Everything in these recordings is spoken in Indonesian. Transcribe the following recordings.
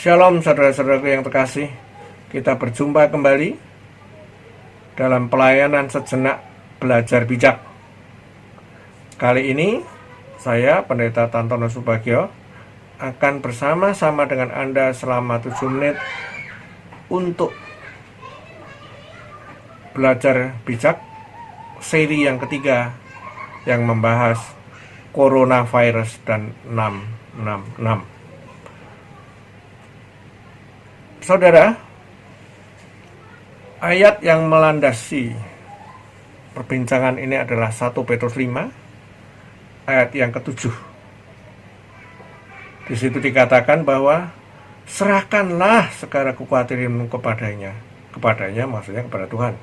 Shalom saudara-saudaraku yang terkasih. Kita berjumpa kembali dalam pelayanan sejenak belajar bijak. Kali ini saya Pendeta Tantono Subagio akan bersama-sama dengan Anda selama 7 menit untuk belajar bijak seri yang ketiga yang membahas coronavirus dan 666. Saudara, ayat yang melandasi perbincangan ini adalah 1 Petrus 5 ayat yang ke-7. Di situ dikatakan bahwa serahkanlah segala kekhawatiranmu kepadanya maksudnya kepada Tuhan,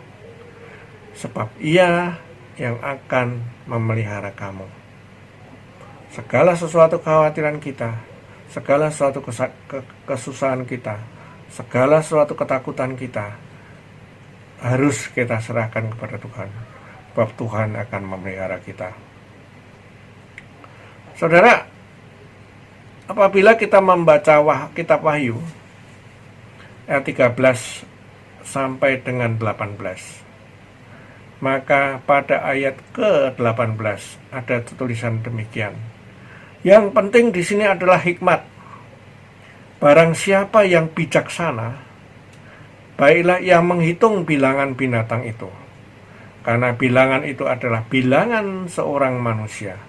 sebab Ia yang akan memelihara kamu. Segala sesuatu kekhawatiran kita, segala sesuatu kesusahan kita, segala sesuatu ketakutan kita harus kita serahkan kepada Tuhan, sebab Tuhan akan memelihara kita. Saudara, apabila kita membaca kitab Wahyu ayat 13 sampai dengan 18, maka pada ayat ke-18 ada tulisan demikian. Yang penting di sini adalah hikmat. Barang siapa yang bijaksana, baiklah ia menghitung bilangan binatang itu, karena bilangan itu adalah bilangan seorang manusia,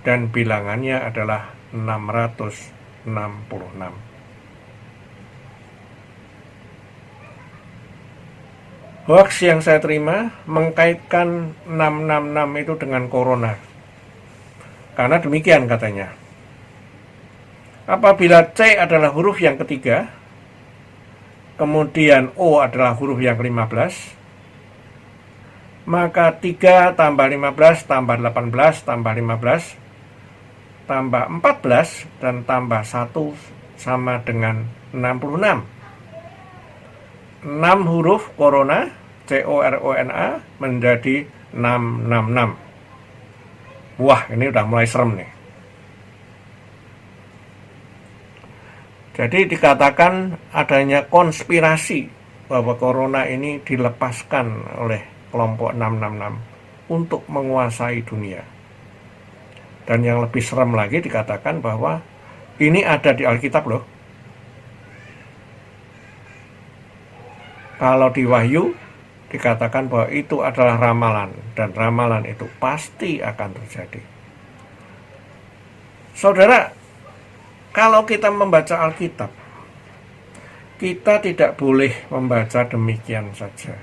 dan bilangannya adalah 666. Hoax yang saya terima mengkaitkan 666 itu dengan corona. Karena demikian katanya, apabila C adalah huruf yang ketiga, kemudian O adalah huruf yang ke-15, maka 3 tambah 15 tambah 18 tambah 15 tambah 14 dan tambah 1 sama dengan 66. 6 huruf corona, C-O-R-O-N-A menjadi 666. Wah, ini udah mulai serem nih. Jadi dikatakan adanya konspirasi bahwa corona ini dilepaskan oleh kelompok 666 untuk menguasai dunia. Dan yang lebih serem lagi dikatakan bahwa ini ada di Alkitab loh. Kalau di Wahyu dikatakan bahwa itu adalah ramalan, dan ramalan itu pasti akan terjadi. Saudara, kalau kita membaca Alkitab, kita tidak boleh membaca demikian saja.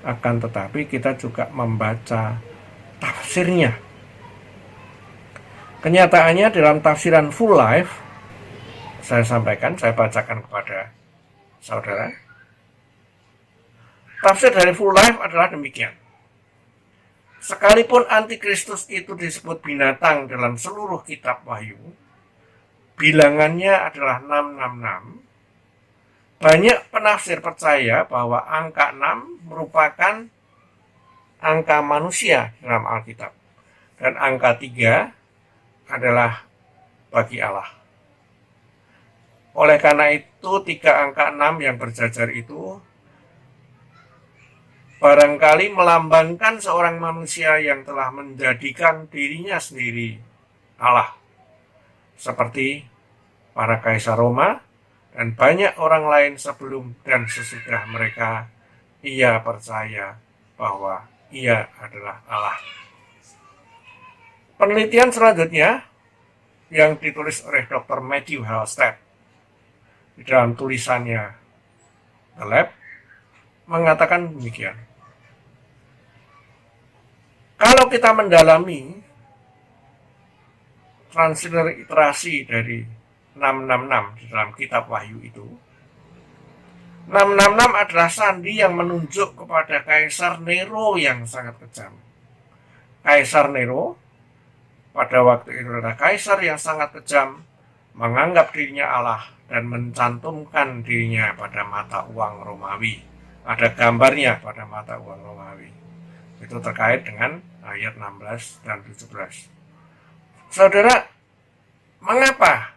Akan tetapi kita juga membaca tafsirnya. Kenyataannya dalam tafsiran Full Life, saya bacakan kepada saudara. Tafsir dari Full Life adalah demikian. Sekalipun antikristus itu disebut binatang dalam seluruh kitab Wahyu, bilangannya adalah 666. Banyak penafsir percaya bahwa angka 6 merupakan angka manusia dalam Alkitab, dan angka 3 adalah bagi Allah. Oleh karena itu, 3 angka 6 yang berjajar itu barangkali melambangkan seorang manusia yang telah menjadikan dirinya sendiri Allah, seperti para kaisar Roma dan banyak orang lain sebelum dan sesudah mereka. Ia percaya bahwa ia adalah Allah. Penelitian selanjutnya yang ditulis oleh Dr. Matthew Halstead di dalam tulisannya The Lab mengatakan demikian. Kalau kita mendalami transliterasi dari 666 di dalam kitab Wahyu itu, 666 adalah sandi yang menunjuk kepada Kaisar Nero yang sangat kejam. Kaisar Nero pada waktu itu adalah kaisar yang sangat kejam, menganggap dirinya Allah dan mencantumkan dirinya pada mata uang Romawi. Ada gambarnya pada mata uang Romawi. Itu terkait dengan ayat 16 dan 17. Saudara, mengapa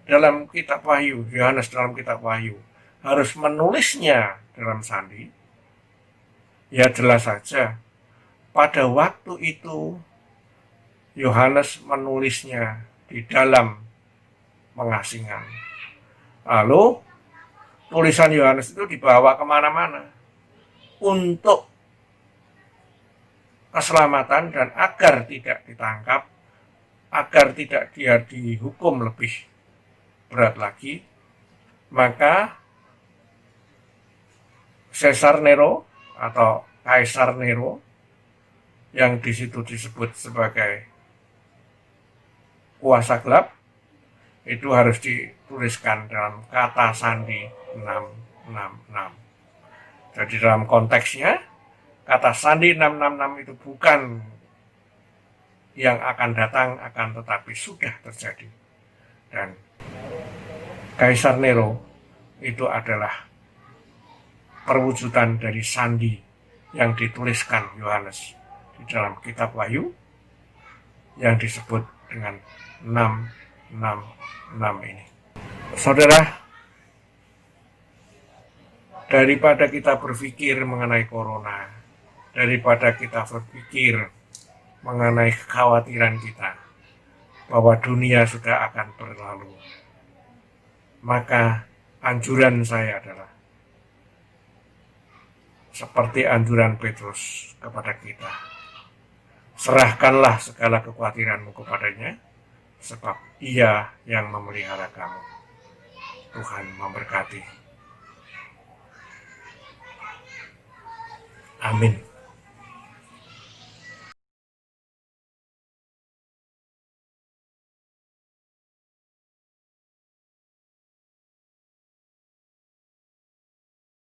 dalam kitab Wahyu, Yohanes dalam kitab Wahyu harus menulisnya dalam sandi, ya jelas saja pada waktu itu Yohanes menulisnya di dalam pengasingan. Lalu tulisan Yohanes itu dibawa kemana-mana untuk keselamatan dan agar tidak ditangkap, agar tidak dia dihukum lebih berat lagi, maka Caesar Nero atau Kaisar Nero yang di situ disebut sebagai kuasa gelap itu harus dituliskan dalam kata sandi 666. Jadi dalam konteksnya kata sandi 666 itu bukan yang akan datang, akan tetapi sudah terjadi. Dan Kaisar Nero itu adalah perwujudan dari sandi yang dituliskan Yohanes di dalam kitab Wahyu yang disebut dengan 666 ini. Saudara, daripada kita berpikir mengenai corona, daripada kita berpikir mengenai kekhawatiran kita bahwa dunia sudah akan berlalu, maka anjuran saya adalah seperti anjuran Petrus kepada kita. Serahkanlah segala kekhawatiranmu kepadanya, sebab Ia yang memelihara kamu. Tuhan memberkati. Amin.